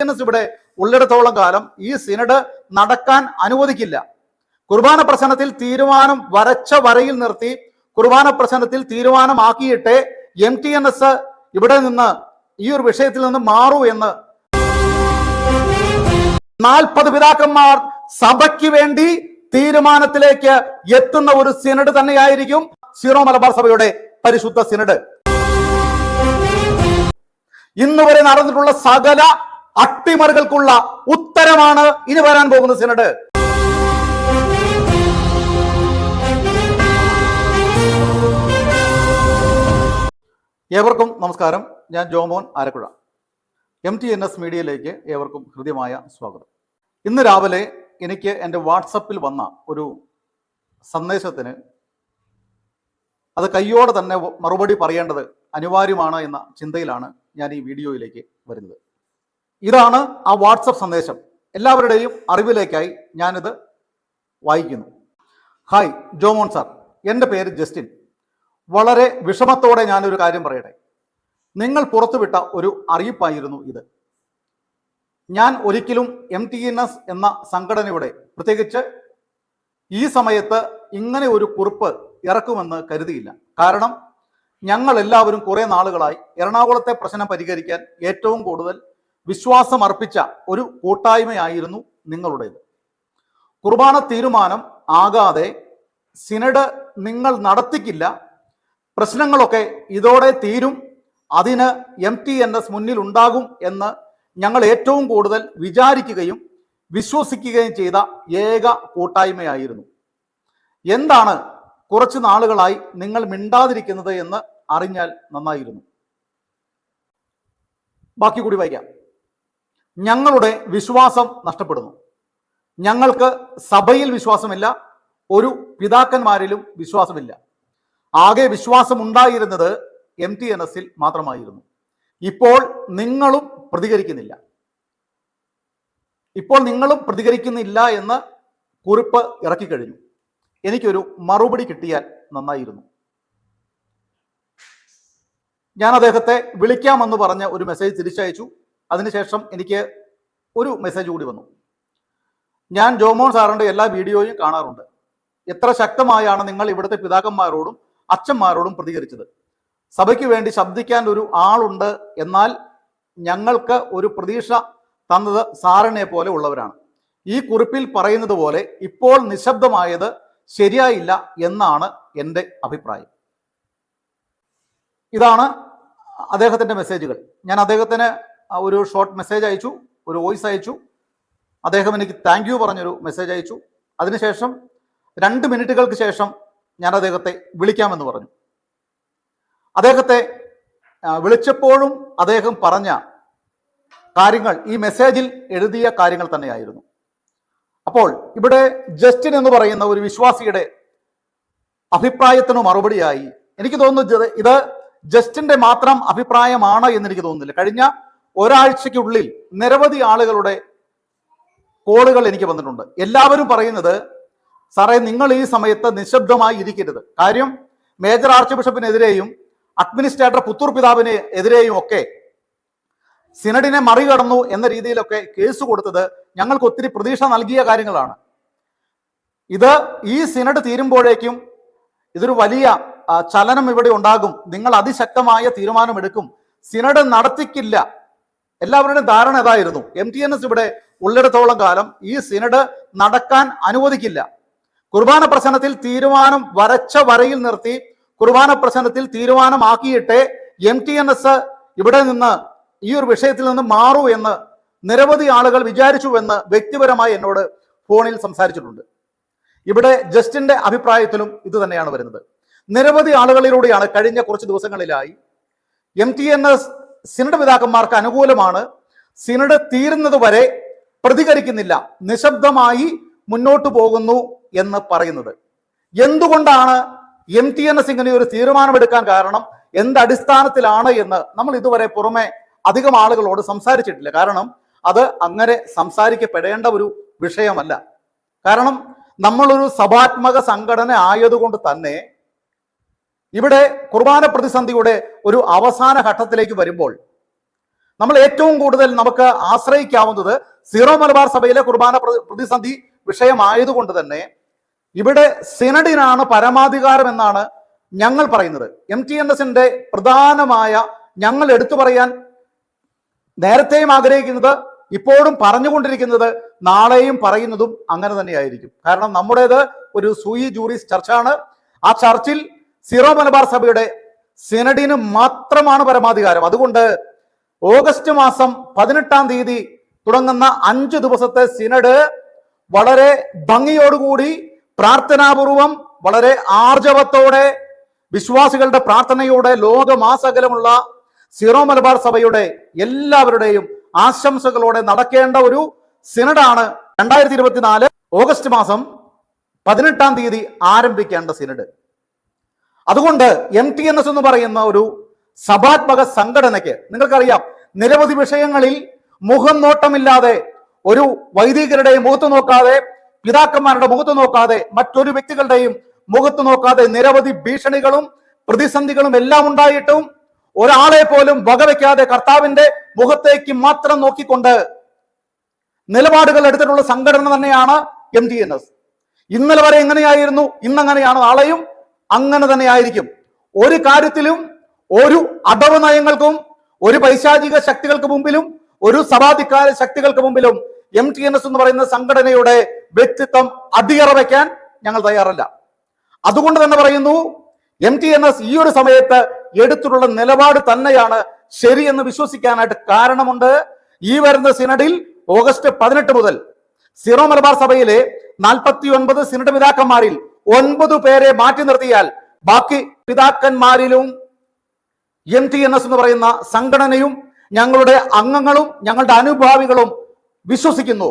ഇവിടെ ഉള്ളിടത്തോളം കാലം ഈ സിനഡ് നടക്കാൻ അനുവദിക്കില്ല. കുർബാന പ്രശ്നത്തിൽ തീരുമാനം വരച്ച വരയിൽ നിർത്തി കുർബാന പ്രശ്നത്തിൽ തീരുമാനമാക്കിയിട്ട് MTNS ഇവിടെ നിന്ന് ഈ ഒരു വിഷയത്തിൽ നിന്ന് മാറൂ എന്ന് 40 പിതാക്കന്മാർ സഭയ്ക്ക് വേണ്ടി തീരുമാനത്തിലേക്ക് എത്തുന്ന ഒരു സിനഡ് തന്നെയായിരിക്കും സീറോ മലബാർ സഭയുടെ പരിശുദ്ധ സിനഡ്. ഇന്നുവരെ നടന്നിട്ടുള്ള സകല അട്ടിമറികൾക്കുള്ള ഉത്തരമാണ് ഇനി വരാൻ പോകുന്ന സിനഡ്. ഏവർക്കും നമസ്കാരം. ഞാൻ ജോമോൻ ആരക്കുഴ. MTNS മീഡിയയിലേക്ക് ഏവർക്കും ഹൃദ്യമായ സ്വാഗതം. ഇന്ന് രാവിലെ എനിക്ക് എൻ്റെ വാട്സപ്പിൽ വന്ന ഒരു സന്ദേശത്തിന് അത് കയ്യോടെ തന്നെ മറുപടി പറയേണ്ടത് അനിവാര്യമാണ് എന്ന ചിന്തയിലാണ് ഞാൻ ഈ വീഡിയോയിലേക്ക് വരുന്നത്. ഇതാണ് ആ വാട്സപ്പ് സന്ദേശം. എല്ലാവരുടെയും അറിവിലേക്കായി ഞാനിത് വായിക്കുന്നു. ഹായ് ജോമോൻ സാർ, എൻ്റെ പേര് ജസ്റ്റിൻ. വളരെ വിഷമത്തോടെ ഞാനൊരു കാര്യം പറയട്ടെ. നിങ്ങൾ പുറത്തുവിട്ട ഒരു അറിയിപ്പായിരുന്നു ഇത്. ഞാൻ ഒരിക്കലും MTNS എന്ന സംഘടനയുടെ, പ്രത്യേകിച്ച് ഈ സമയത്ത് ഇങ്ങനെ ഒരു കുറിപ്പ് ഇറക്കുമെന്ന് കരുതിയില്ല. കാരണം ഞങ്ങൾ എല്ലാവരും കുറെ നാളുകളായി എറണാകുളത്തെ പ്രശ്നം പരിഹരിക്കാൻ ഏറ്റവും കൂടുതൽ വിശ്വാസം അർപ്പിച്ച ഒരു കൂട്ടായ്മയായിരുന്നു നിങ്ങളുടേത്. കുർബാന തീരുമാനം ആകാതെ സിനഡ് നിങ്ങൾ നടത്തിക്കില്ല, പ്രശ്നങ്ങളൊക്കെ ഇതോടെ തീരും, അതിന് MTNS മുന്നിൽ ഉണ്ടാകും എന്ന് ഞങ്ങൾ ഏറ്റവും കൂടുതൽ വിചാരിക്കുകയും വിശ്വസിക്കുകയും ചെയ്ത ഏക കൂട്ടായ്മയായിരുന്നു. എന്താണ് കുറച്ച് നാളുകളായി നിങ്ങൾ മിണ്ടാതിരിക്കുന്നത് എന്ന് അറിഞ്ഞാൽ നന്നായിരുന്നു. ബാക്കി കൂടി വായിക്കാം. ഞങ്ങളുടെ വിശ്വാസം നഷ്ടപ്പെടുന്നു. ഞങ്ങൾക്ക് സഭയിൽ വിശ്വാസമില്ല, ഒരു പിതാക്കന്മാരിലും വിശ്വാസമില്ല. ആകെ വിശ്വാസം ഉണ്ടായിരുന്നത് MTNSൽ മാത്രമായിരുന്നു. ഇപ്പോൾ നിങ്ങളും പ്രതികരിക്കുന്നില്ല എന്ന് കുറിപ്പ് ഇറക്കിക്കഴിഞ്ഞു. എനിക്കൊരു മറുപടി കിട്ടിയാൽ നന്നായിരുന്നു. ഞാൻ അദ്ദേഹത്തെ വിളിക്കാമെന്ന് പറഞ്ഞ ഒരു മെസ്സേജ് തിരിച്ചയച്ചു. അതിനുശേഷം എനിക്ക് ഒരു മെസ്സേജ് കൂടി വന്നു. ഞാൻ ജോമോൻ സാറിൻ്റെ എല്ലാ വീഡിയോയും കാണാറുണ്ട്. എത്ര ശക്തമായാണ് നിങ്ങൾ ഇവിടുത്തെ പിതാക്കന്മാരോടും അച്ഛന്മാരോടും പ്രതികരിച്ചത്. സഭയ്ക്ക് വേണ്ടി ശബ്ദിക്കാൻ ഒരു ആളുണ്ട്, എന്നാൽ ഞങ്ങൾക്ക് ഒരു പ്രതീക്ഷ തന്നത് സാറിനെ പോലെ ഉള്ളവരാണ്. ഈ കുറിപ്പിൽ പറയുന്നത് പോലെ ഇപ്പോൾ നിശബ്ദമായത് ശരിയായില്ല എന്നാണ് എൻ്റെ അഭിപ്രായം. ഇതാണ് അദ്ദേഹത്തിൻ്റെ മെസ്സേജുകൾ. ഞാൻ അദ്ദേഹത്തിന് ഒരു ഷോർട്ട് മെസ്സേജ് അയച്ചു, ഒരു വോയിസ് അയച്ചു. അദ്ദേഹം എനിക്ക് താങ്ക് യു പറഞ്ഞൊരു മെസ്സേജ് അയച്ചു. അതിനുശേഷം 2 മിനിറ്റുകൾക്ക് ശേഷം ഞാൻ അദ്ദേഹത്തെ വിളിക്കാമെന്ന് പറഞ്ഞു. അദ്ദേഹത്തെ വിളിച്ചപ്പോഴും അദ്ദേഹം പറഞ്ഞ കാര്യങ്ങൾ ഈ മെസ്സേജിൽ എഴുതിയ കാര്യങ്ങൾ തന്നെയായിരുന്നു. അപ്പോൾ ഇവിടെ ജസ്റ്റിൻ എന്ന് പറയുന്ന ഒരു വിശ്വാസിയുടെ അഭിപ്രായത്തിനു മറുപടിയായി എനിക്ക് തോന്നുന്നു ഇത് ജസ്റ്റിന്റെ മാത്രം അഭിപ്രായമാണ് എന്ന് എനിക്ക് തോന്നുന്നില്ല. കഴിഞ്ഞ ഒരാഴ്ചയ്ക്കുള്ളിൽ നിരവധി ആളുകളുടെ കോളുകൾ എനിക്ക് വന്നിട്ടുണ്ട്. എല്ലാവരും പറയുന്നത്, സാറേ നിങ്ങൾ ഈ സമയത്ത് നിശബ്ദമായി ഇരിക്കരുത്. കാര്യം മേജർ ആർച്ച് ബിഷപ്പിനെതിരെയും അഡ്മിനിസ്ട്രേറ്റർ പുത്തൂർ പിതാവിന് എതിരെയും ഒക്കെ സിനഡിനെ മറികടന്നു എന്ന രീതിയിലൊക്കെ കേസ് കൊടുത്തത് ഞങ്ങൾക്ക് ഒത്തിരി പ്രതീക്ഷ നൽകിയ കാര്യങ്ങളാണ്. ഇത് ഈ സിനഡ് തീരുമ്പോഴേക്കും ഇതൊരു വലിയ ചലനം ഇവിടെ ഉണ്ടാകും, നിങ്ങൾ അതിശക്തമായ തീരുമാനമെടുക്കും, സിനഡ് നടത്തിക്കില്ല. എല്ലാവരുടെയും ധാരണ ഇതായിരുന്നു. MTNS ഇവിടെ ഉള്ളിടത്തോളം കാലം ഈ സിനഡ് നടക്കാൻ അനുവദിക്കില്ല. കുർബാന പ്രശ്നത്തിൽ തീരുമാനം വരച്ച വരയിൽ നിർത്തി കുർബാന പ്രശ്നത്തിൽ തീരുമാനമാക്കിയിട്ട് MTNS ഇവിടെ നിന്ന് ഈ ഒരു വിഷയത്തിൽ നിന്ന് മാറൂ എന്ന് നിരവധി ആളുകൾ വിചാരിച്ചുവെന്ന് വ്യക്തിപരമായി എന്നോട് ഫോണിൽ സംസാരിച്ചിട്ടുണ്ട്. ഇവിടെ ജസ്റ്റിന്റെ അഭിപ്രായത്തിലും ഇത് തന്നെയാണ് വരുന്നത്. നിരവധി ആളുകളിലൂടെയാണ് കഴിഞ്ഞ കുറച്ച് ദിവസങ്ങളിലായി MTNS സിനഡ് പിതാക്കന്മാർക്ക് അനുകൂലമാണ്, സിനഡ് തീരുന്നത് വരെ പ്രതികരിക്കുന്നില്ല, നിശബ്ദമായി മുന്നോട്ട് പോകുന്നു എന്ന് പറയുന്നത്. എന്തുകൊണ്ടാണ് MTNS ഇങ്ങനെ ഒരു തീരുമാനമെടുക്കാൻ കാരണം, എന്തടിസ്ഥാനത്തിലാണ് എന്ന് നമ്മൾ ഇതുവരെ പുറമെ അധികം ആളുകളോട് സംസാരിച്ചിട്ടില്ല. കാരണം അത് അങ്ങനെ സംസാരിക്കപ്പെടേണ്ട ഒരു വിഷയമല്ല. കാരണം നമ്മളൊരു സഭാത്മക സംഘടന ആയതുകൊണ്ട് തന്നെ ഇവിടെ കുർബാന പ്രതിസന്ധിയുടെ ഒരു അവസാന ഘട്ടത്തിലേക്ക് വരുമ്പോൾ നമ്മൾ ഏറ്റവും കൂടുതൽ നമുക്ക് ആശ്രയിക്കാവുന്നത് സീറോ മലബാർ സഭയിലെ കുർബാന പ്രതിസന്ധി വിഷയമായതുകൊണ്ട് തന്നെ ഇവിടെ സിനഡിനാണ് പരമാധികാരം എന്നാണ് ഞങ്ങൾ പറയുന്നത്. MTNSന്റെ പ്രധാനമായ ഞങ്ങൾ എടുത്തു പറയാൻ നേരത്തെയും ആഗ്രഹിക്കുന്നത്, ഇപ്പോഴും പറഞ്ഞുകൊണ്ടിരിക്കുന്നത്, നാളെയും പറയുന്നതും അങ്ങനെ തന്നെയായിരിക്കും. കാരണം നമ്മുടേത് ഒരു സൂയി ജൂറിസ് ചർച്ചാണ്. ആ ചർച്ചിൽ സീറോ മലബാർ സഭയുടെ സിനഡിന് മാത്രമാണ് പരമാധികാരം. അതുകൊണ്ട് ഓഗസ്റ്റ് മാസം 18-ാം തീയതി തുടങ്ങുന്ന 5 ദിവസത്തെ സിനഡ് വളരെ ഭംഗിയോടുകൂടി പ്രാർത്ഥനാപൂർവം വളരെ ആർജവത്തോടെ വിശ്വാസികളുടെ പ്രാർത്ഥനയോടെ ലോകമാസകലമുള്ള സീറോ മലബാർ സഭയുടെ എല്ലാവരുടെയും ആശംസകളോടെ നടക്കേണ്ട ഒരു സിനഡാണ് 2024 ഓഗസ്റ്റ് മാസം 18-ാം തീയതി ആരംഭിക്കേണ്ട സിനഡ്. അതുകൊണ്ട് MTNS എന്ന് പറയുന്ന ഒരു സഭാത്മക സംഘടനയ്ക്ക് നിങ്ങൾക്കറിയാം, നിരവധി വിഷയങ്ങളിൽ മുഖം നോട്ടമില്ലാതെ, ഒരു വൈദികരുടെയും മുഖത്ത് നോക്കാതെ, പിതാക്കന്മാരുടെ മുഖത്ത് നോക്കാതെ, മറ്റൊരു വ്യക്തികളുടെയും മുഖത്ത് നോക്കാതെ നിരവധി ഭീഷണികളും പ്രതിസന്ധികളും എല്ലാം ഉണ്ടായിട്ടും ഒരാളെ പോലും വകവയ്ക്കാതെ കർത്താവിന്റെ മുഖത്തേക്ക് മാത്രം നോക്കിക്കൊണ്ട് നിലപാടുകൾ എടുത്തിട്ടുള്ള സംഘടന തന്നെയാണ് MTNS. ഇന്നലെ വരെ എങ്ങനെയായിരുന്നു, ഇന്നങ്ങനെയാണ്, നാളെയും അങ്ങനെ തന്നെ ആയിരിക്കും. ഒരു കാര്യത്തിലും, ഒരു അടവ് നയങ്ങൾക്കും, ഒരു പൈശാചിക ശക്തികൾക്ക് മുമ്പിലും, ഒരു സഭാധികാര ശക്തികൾക്ക് മുമ്പിലും MTNS എന്ന് പറയുന്ന സംഘടനയുടെ വ്യക്തിത്വം അടിയറ വയ്ക്കാൻ ഞങ്ങൾ തയ്യാറല്ല. അതുകൊണ്ട് തന്നെ പറയുന്നു, MTNS ഈ ഒരു സമയത്ത് എടുത്തിട്ടുള്ള നിലപാട് തന്നെയാണ് ശരിയെന്ന് വിശ്വസിക്കാനായിട്ട് കാരണമുണ്ട്. ഈ വരുന്ന സിനഡിൽ ഓഗസ്റ്റ് 18 മുതൽ സീറോ മലബാർ സഭയിലെ 49 സിനഡ് പിതാക്കന്മാരിൽ 9 പേരെ മാറ്റി നിർത്തിയാൽ ബാക്കി പിതാക്കന്മാരിലും MTNS എന്ന് പറയുന്ന സംഘടനയും ഞങ്ങളുടെ ഞങ്ങളുടെ അനുഭാവികളും വിശ്വസിക്കുന്നു.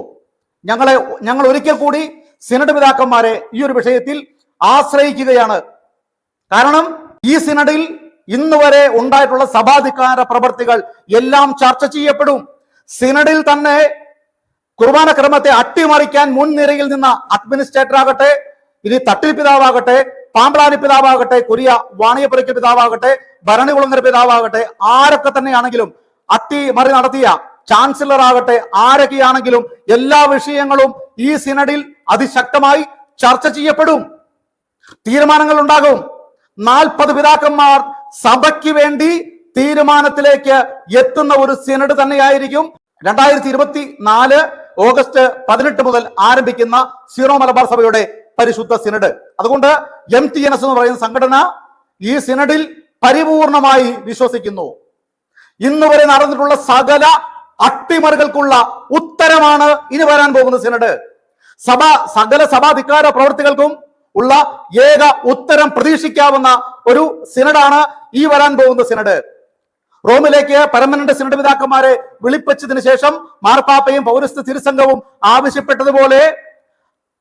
ഞങ്ങൾ ഒരിക്കൽ കൂടി സിനഡ് പിതാക്കന്മാരെ ഈ ഒരു വിഷയത്തിൽ ആശ്രയിക്കുകയാണ്. കാരണം ഈ സിനഡിൽ ഇന്ന് വരെ ഉണ്ടായിട്ടുള്ള സഭാധികാര പ്രവർത്തികൾ എല്ലാം ചർച്ച ചെയ്യപ്പെടും. സിനഡിൽ തന്നെ കുർബാന ക്രമത്തെ അട്ടിമറിക്കാൻ മുൻനിരയിൽ നിന്ന അഡ്മിനിസ്ട്രേറ്റർ ആകട്ടെ, ഇനി തട്ടിൽ പിതാവാകട്ടെ, പാമ്പ്ളാനി പിതാവാകട്ടെ, കുരിയ വാണിയപ്പുരയ്ക്ക് പിതാവാകട്ടെ, ഭരണികുളങ്ങര പിതാവാകട്ടെ, ആരൊക്കെ തന്നെയാണെങ്കിലും അട്ടിമറി നടത്തിയ ചാൻസലർ ആകട്ടെ, ആരൊക്കെയാണെങ്കിലും എല്ലാ വിഷയങ്ങളും ഈ സിനഡിൽ അതിശക്തമായി ചർച്ച ചെയ്യപ്പെടും. തീരുമാനങ്ങൾ ഉണ്ടാകും. 40 പിതാക്കന്മാർ സഭയ്ക്ക് വേണ്ടി തീരുമാനത്തിലേക്ക് എത്തുന്ന ഒരു സിനഡ് തന്നെയായിരിക്കും 2024 ഓഗസ്റ്റ് 18 മുതൽ ആരംഭിക്കുന്ന സീറോ മലബാർ സഭയുടെ പരിശുദ്ധ സിനഡ്. അതുകൊണ്ട് MTNS എന്ന് പറയുന്ന സംഘടന ഈ സിനഡിൽ പരിപൂർണമായി വിശ്വസിക്കുന്നു. ഇന്ന് വരെ നടന്നിട്ടുള്ള സകല അട്ടിമറികൾക്കുള്ള ഉത്തരമാണ് ഇനി വരാൻ പോകുന്ന സിനഡ്. സകല സഭാധികാര പ്രവർത്തികൾക്കും ഉള്ള ഏക ഉത്തരം പ്രതീക്ഷിക്കാവുന്ന ഒരു സിനഡാണ് ഈ വരാൻ പോകുന്ന സിനഡ്. റോമിലേക്ക് പെർമനന്റ് സിനഡ് പിതാക്കന്മാരെ വിളിപ്പിച്ചതിന് ശേഷം മാർപ്പാപ്പയും പൗരസ്ത്യ തിരുസംഘവും ആവശ്യപ്പെട്ടതുപോലെ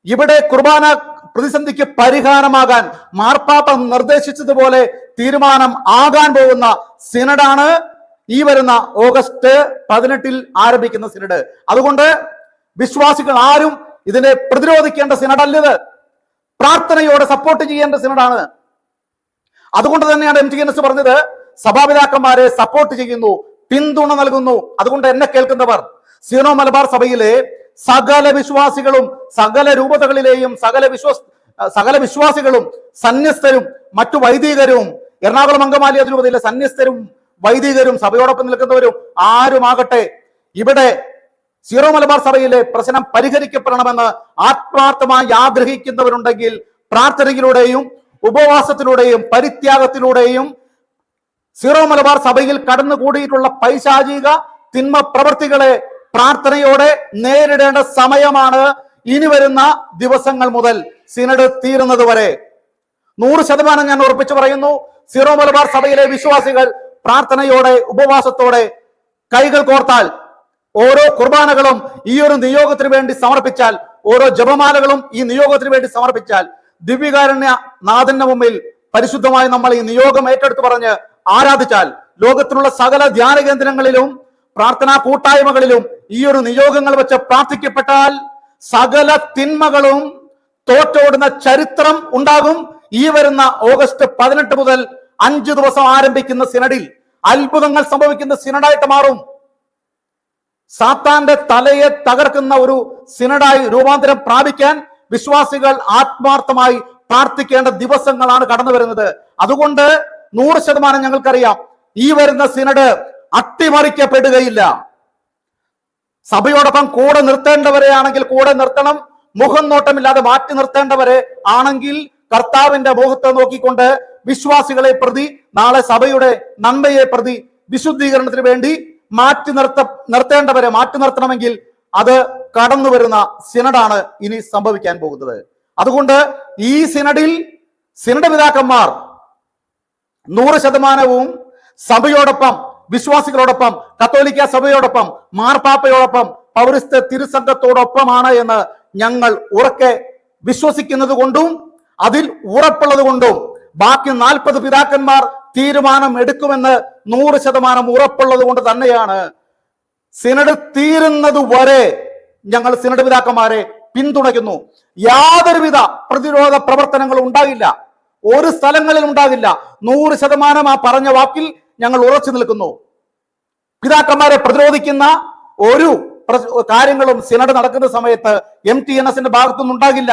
ഇവിടെ കുർബാന പ്രതിസന്ധിക്ക് പരിഹാരമാകാൻ മാർപ്പാപ്പ നിർദ്ദേശിച്ചതുപോലെ തീരുമാനം ആകാൻ പോകുന്ന സിനഡാണ് ഈ വരുന്ന ഓഗസ്റ്റ് 18 ആരംഭിക്കുന്ന സിനഡ്. അതുകൊണ്ട് വിശ്വാസികൾ ആരും ഇതിനെ പ്രതിരോധിക്കേണ്ട സിനഡല്ലത്, പ്രാർത്ഥനയോടെ സപ്പോർട്ട് ചെയ്യേണ്ട സിനഡാണ്. അതുകൊണ്ട് തന്നെയാണ് MTNS പറഞ്ഞത്, സഭാപിതാക്കന്മാരെ സപ്പോർട്ട് ചെയ്യുന്നു, പിന്തുണ നൽകുന്നു. അതുകൊണ്ട് എന്നെ കേൾക്കുന്നവർ, സീറോ മലബാർ സഭയിലെ സകല വിശ്വാസികളും, സകല രൂപതകളിലെയും സകല വിശ്വാസികളും, സന്യസ്തരും മറ്റു വൈദികരും, എറണാകുളം അങ്കമാലി അതിരൂപതയിലെ സന്യസ്തരും വൈദികരും സഭയോടൊപ്പം നിൽക്കുന്നവരും ആരുമാകട്ടെ, ഇവിടെ സീറോ മലബാർ സഭയിലെ പ്രശ്നം പരിഹരിക്കപ്പെടണമെന്ന് ആത്മാർത്ഥമായി ആഗ്രഹിക്കുന്നവരുണ്ടെങ്കിൽ പ്രാർത്ഥനയിലൂടെയും ഉപവാസത്തിലൂടെയും പരിത്യാഗത്തിലൂടെയും സീറോ മലബാർ സഭയിൽ കടന്നുകൂടിയിട്ടുള്ള പൈശാചിക തിന്മ പ്രവർത്തികളെ പ്രാർത്ഥനയോടെ നേരിടേണ്ട സമയമാണ് ഇനി വരുന്ന ദിവസങ്ങൾ മുതൽ സിനഡ് തീരുന്നത് വരെ. 100% ഞാൻ ഉറപ്പിച്ചു പറയുന്നു, സീറോ മലബാർ സഭയിലെ വിശ്വാസികൾ പ്രാർത്ഥനയോടെ ഉപവാസത്തോടെ കൈകൾ കോർത്താൽ, ഓരോ കുർബാനകളും ഈ ഒരു നിയോഗത്തിന് വേണ്ടി സമർപ്പിച്ചാൽ, ഓരോ ജപമാലകളും ഈ നിയോഗത്തിന് വേണ്ടി സമർപ്പിച്ചാൽ, ദിവ്യകാരുണ്യ നാഥന്റെ മുമ്പിൽ പരിശുദ്ധമായി നമ്മൾ ഈ നിയോഗം ഏറ്റെടുത്ത് പറഞ്ഞ് ആരാധിച്ചാൽ, ലോകത്തിലുള്ള സകല ധ്യാന കേന്ദ്രങ്ങളിലും പ്രാർത്ഥനാ കൂട്ടായ്മകളിലും ഈ ഒരു നിയോഗങ്ങൾ വെച്ച് പ്രാർത്ഥിക്കപ്പെട്ടാൽ സകല തിന്മകളും തോറ്റോടുന്ന ചരിത്രം ഉണ്ടാകും. ഈ വരുന്ന ഓഗസ്റ്റ് 18 മുതൽ 5 ദിവസം ആരംഭിക്കുന്ന സിനഡിൽ അത്ഭുതങ്ങൾ സംഭവിക്കുന്ന സിനഡായിട്ട് മാറും. സാത്താന്റെ തലയെ തകർക്കുന്ന ഒരു സിനഡായി രൂപാന്തരം പ്രാപിക്കാൻ വിശ്വാസികൾ ആത്മാർത്ഥമായി പ്രാർത്ഥിക്കേണ്ട ദിവസങ്ങളാണ് കടന്നു വരുന്നത്. അതുകൊണ്ട് 100% ഞങ്ങൾക്കറിയാം, ഈ വരുന്ന സിനഡ് അട്ടിമറിക്കപ്പെടുകയില്ല. സഭയോടൊപ്പം കൂടെ നിർത്തേണ്ടവരെ ആണെങ്കിൽ കൂടെ നിർത്തണം. മുഖം നോട്ടമില്ലാതെ മാറ്റി നിർത്തേണ്ടവരെ ആണെങ്കിൽ കർത്താവിന്റെ മുഖത്തെ നോക്കിക്കൊണ്ട് വിശ്വാസികളെ പ്രതി, നാളെ സഭയുടെ നന്മയെ പ്രതി, വിശുദ്ധീകരണത്തിന് വേണ്ടി നിർത്തേണ്ടവരെ മാറ്റി നിർത്തണമെങ്കിൽ അത് കടന്നു വരുന്ന സിനഡാണ് ഇനി സംഭവിക്കാൻ പോകുന്നത്. അതുകൊണ്ട് ഈ സിനഡ് പിതാക്കന്മാർ 100% സഭയോടൊപ്പം, വിശ്വാസികളോടൊപ്പം, കത്തോലിക്ക സഭയോടൊപ്പം, മാർപ്പാപ്പയോടൊപ്പം, പൗരസ്ത്യ തിരുസംഘത്തോടൊപ്പമാണ് എന്ന് ഞങ്ങൾ ഉറക്കെ വിശ്വസിക്കുന്നത് കൊണ്ടും അതിൽ ഉറപ്പുള്ളത് കൊണ്ടും ബാക്കി 40 പിതാക്കന്മാർ തീരുമാനം എടുക്കുമെന്ന് 100% ഉറപ്പുള്ളത് കൊണ്ട് തന്നെയാണ് സിനഡ് തീരുന്നത് വരെ ഞങ്ങൾ സിനഡ് പിതാക്കന്മാരെ പിന്തുണയ്ക്കുന്നു. യാതൊരുവിധ പ്രതിരോധ പ്രവർത്തനങ്ങളും ഉണ്ടാകില്ല, ഒരു സ്ഥലങ്ങളിൽ ഉണ്ടാകില്ല. 100% ആ പറഞ്ഞ വാക്കിൽ ഞങ്ങൾ ഉറച്ചു നിൽക്കുന്നു. പിതാക്കന്മാരെ പ്രതിരോധിക്കുന്ന ഒരു കാര്യങ്ങളും സിനഡ് നടക്കുന്ന സമയത്ത് MTNSന്റെ ഭാഗത്തുനിന്ന് ഉണ്ടാകില്ല.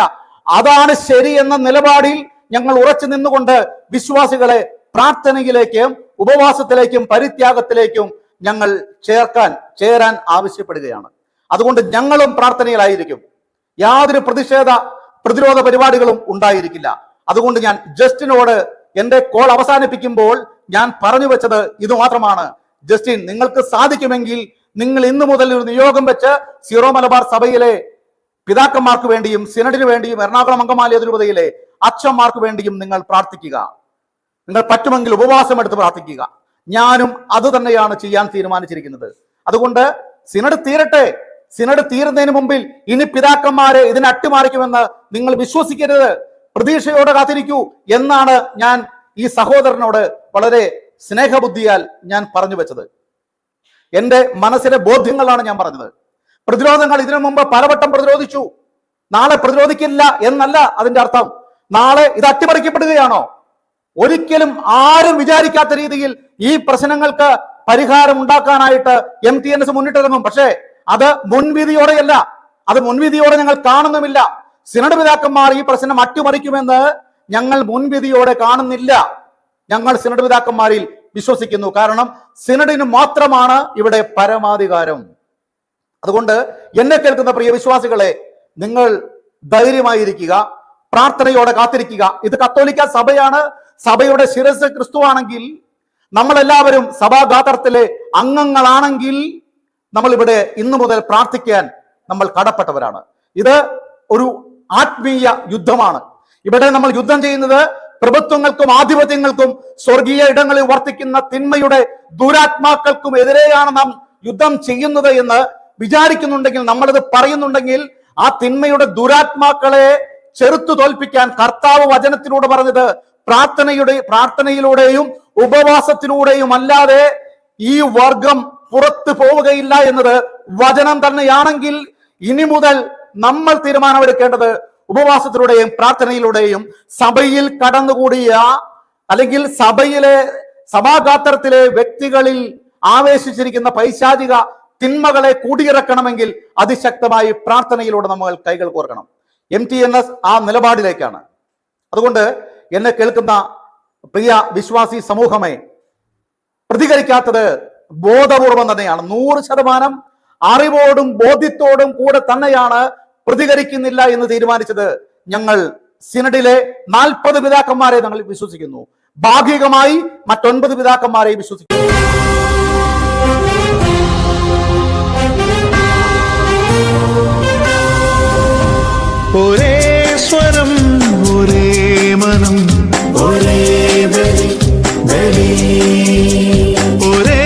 അതാണ് ശരി എന്ന നിലപാടിൽ ഞങ്ങൾ ഉറച്ചു നിന്നുകൊണ്ട് വിശ്വാസികളെ പ്രാർത്ഥനയിലേക്കും ഉപവാസത്തിലേക്കും പരിത്യാഗത്തിലേക്കും ഞങ്ങൾ ചേരാൻ ആവശ്യപ്പെടുകയാണ്. അതുകൊണ്ട് ഞങ്ങളും പ്രാർത്ഥനയിലായിരിക്കും. യാതൊരു പ്രതിരോധ പരിപാടികളും ഉണ്ടായിരിക്കില്ല. അതുകൊണ്ട് ഞാൻ ജസ്റ്റിനോട് എന്റെ കോൾ അവസാനിപ്പിക്കുമ്പോൾ ഞാൻ പറഞ്ഞു വെച്ചത് ഇത് മാത്രമാണ്. ജസ്റ്റിൻ, നിങ്ങൾക്ക് സാധിക്കുമെങ്കിൽ നിങ്ങൾ ഇന്നു മുതൽ ഒരു നിയോഗം വെച്ച് സീറോ മലബാർ സഭയിലെ പിതാക്കന്മാർക്ക് വേണ്ടിയും സിനഡിന് വേണ്ടിയും എറണാകുളം അങ്കമാലി അതിരൂപതയിലെ അച്ഛന്മാർക്ക് വേണ്ടിയും നിങ്ങൾ പ്രാർത്ഥിക്കുക. നിങ്ങൾ പറ്റുമെങ്കിൽ ഉപവാസം എടുത്ത് പ്രാർത്ഥിക്കുക. ഞാനും അത് തന്നെയാണ് ചെയ്യാൻ തീരുമാനിച്ചിരിക്കുന്നത്. അതുകൊണ്ട് സിനഡ് തീരട്ടെ. സിനഡ് തീരുന്നതിന് മുമ്പിൽ ഇനി പിതാക്കന്മാരെ ഇതിനെ അട്ടിമാറിക്കുമെന്ന് നിങ്ങൾ വിശ്വസിക്കരുത്. പ്രതീക്ഷയോടെ കാത്തിരിക്കൂ എന്നാണ് ഞാൻ ഈ സഹോദരനോട് വളരെ സ്നേഹബുദ്ധിയാൽ ഞാൻ പറഞ്ഞു വെച്ചത്. എന്റെ മനസ്സിലെ ബോധ്യങ്ങളാണ് ഞാൻ പറഞ്ഞത്. പ്രതിരോധങ്ങൾ ഇതിനു മുമ്പ് പലവട്ടം പ്രതിരോധിച്ചു. നാളെ പ്രതിരോധിക്കില്ല എന്നല്ല അതിന്റെ അർത്ഥം. നാളെ ഇത് അട്ടിമറിക്കപ്പെടുകയാണോ? ഒരിക്കലും ആരും വിചാരിക്കാത്ത രീതിയിൽ ഈ പ്രശ്നങ്ങൾക്ക് പരിഹാരം ഉണ്ടാക്കാനായിട്ട് MTNS മുന്നിട്ടിറങ്ങും. പക്ഷേ അത് മുൻവിധിയോടെയല്ല. അത് മുൻവിധിയോടെ ഞങ്ങൾ കാണുന്നുമില്ല. സിനഡ് പിതാക്കന്മാർ ഈ പ്രശ്നം അട്ടിമറിക്കുമെന്ന് ഞങ്ങൾ മുൻവിധിയോടെ കാണുന്നില്ല. ഞങ്ങൾ സിനഡ് പിതാക്കന്മാരിൽ വിശ്വസിക്കുന്നു. കാരണം സിനഡിന് മാത്രമാണ് ഇവിടെ പരമാധികാരം. അതുകൊണ്ട് എന്നെ കേൾക്കുന്ന പ്രിയ വിശ്വാസികളെ, നിങ്ങൾ ധൈര്യമായിരിക്കുക, പ്രാർത്ഥനയോടെ കാത്തിരിക്കുക. ഇത് കത്തോലിക്ക സഭയാണ്. സഭയുടെ ശിരസ് ക്രിസ്തുവാണെങ്കിൽ, നമ്മളെല്ലാവരും സഭാഗാത്രത്തിലെ അംഗങ്ങളാണെങ്കിൽ നമ്മൾ ഇവിടെ ഇന്നു മുതൽ പ്രാർത്ഥിക്കാൻ നമ്മൾ കടപ്പെട്ടവരാണ്. ഇത് ഒരു ആത്മീയ യുദ്ധമാണ്. ഇവിടെ നമ്മൾ യുദ്ധം ചെയ്യുന്നത് പ്രഭുത്വങ്ങൾക്കും ആധിപത്യങ്ങൾക്കും സ്വർഗീയ ഇടങ്ങളിൽ വർത്തിക്കുന്ന തിന്മയുടെ ദുരാത്മാക്കൾക്കും എതിരെയാണ് നാം യുദ്ധം ചെയ്യുന്നത് എന്ന് വിചാരിക്കുന്നുണ്ടെങ്കിൽ, നമ്മളിത് പറയുന്നുണ്ടെങ്കിൽ, ആ തിന്മയുടെ ദുരാത്മാക്കളെ ചെറുത്തു തോൽപ്പിക്കാൻ കർത്താവ് വചനത്തിലൂടെ പറഞ്ഞത് പ്രാർത്ഥനയിലൂടെയും ഉപവാസത്തിലൂടെയും അല്ലാതെ ഈ വർഗം പുറത്തു പോവുകയില്ല എന്നത് വചനം തന്നെയാണെങ്കിൽ, ഇനി മുതൽ നമ്മൾ തീരുമാനമെടുക്കേണ്ടത് ഉപവാസത്തിലൂടെയും പ്രാർത്ഥനയിലൂടെയും സഭയിൽ കടന്നുകൂടിയ അല്ലെങ്കിൽ സഭാഗാത്രത്തിലെ വ്യക്തികളിൽ ആവേശിച്ചിരിക്കുന്ന പൈശാചിക തിന്മകളെ കൂടിയിറക്കണമെങ്കിൽ അതിശക്തമായി പ്രാർത്ഥനയിലൂടെ നമ്മൾ കൈകൾ കോർക്കണം. MTNS ആ നിലപാടിലേക്കാണ്. അതുകൊണ്ട് എന്നെ കേൾക്കുന്ന പ്രിയ വിശ്വാസി സമൂഹമേ, പ്രതികരിക്കാത്തത് ബോധപൂർവം തന്നെയാണ്. 100% അറിവോടും ബോധ്യത്തോടും കൂടെ തന്നെയാണ് പ്രതികരിക്കുന്നില്ല എന്ന് തീരുമാനിച്ചത്. ഞങ്ങൾ സിനഡിലെ 40 പിതാക്കന്മാരെ ഞങ്ങൾ വിശ്വസിക്കുന്നു. ഭാഗികമായി മറ്റ് 9 പിതാക്കന്മാരെ വിശ്വസിക്കുന്നു. ഒരേ സ്വരം, ഒരേ മനം, ഒരേ ബലി, ഒരേ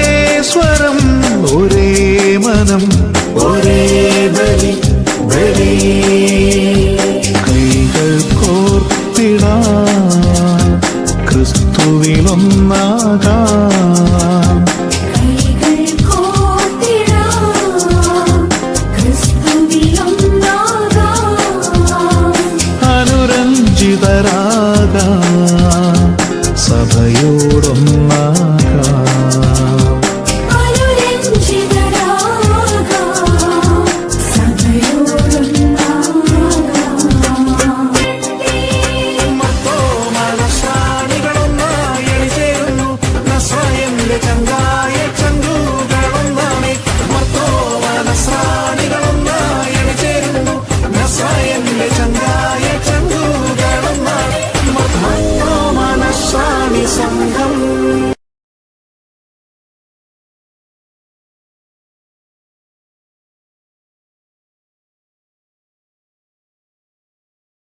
സ്വരം, ഒരേ മനം, ഒരേ ബലി.